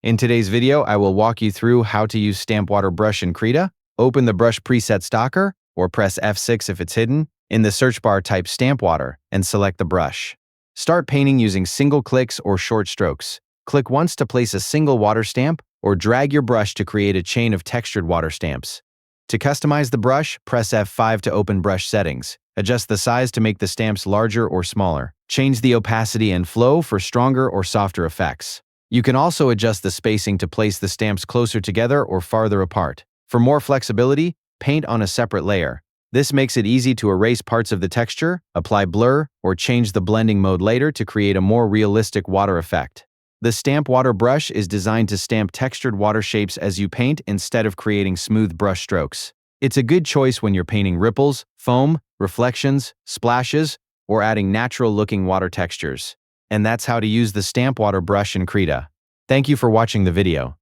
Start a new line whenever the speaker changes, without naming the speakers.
In today's video, I will walk you through how to use Stamp Water Brush in Krita. Open the brush preset stalker, or press F6 if it's hidden. In the search bar, type Stamp Water and select the brush. Start painting using single clicks or short strokes. Click once to place a single water stamp, or drag your brush to create a chain of textured water stamps. To customize the brush, press F5 to open brush settings. Adjust the size to make the stamps larger or smaller. Change the opacity and flow for stronger or softer effects. You can also adjust the spacing to place the stamps closer together or farther apart. For more flexibility, paint on a separate layer. This makes it easy to erase parts of the texture, apply blur, or change the blending mode later to create a more realistic water effect. The Stamp Water Brush is designed to stamp textured water shapes as you paint instead of creating smooth brush strokes. It's a good choice when you're painting ripples, foam, reflections, splashes, or adding natural-looking water textures. And that's how to use the Stamp Water Brush in Krita. Thank you for watching the video.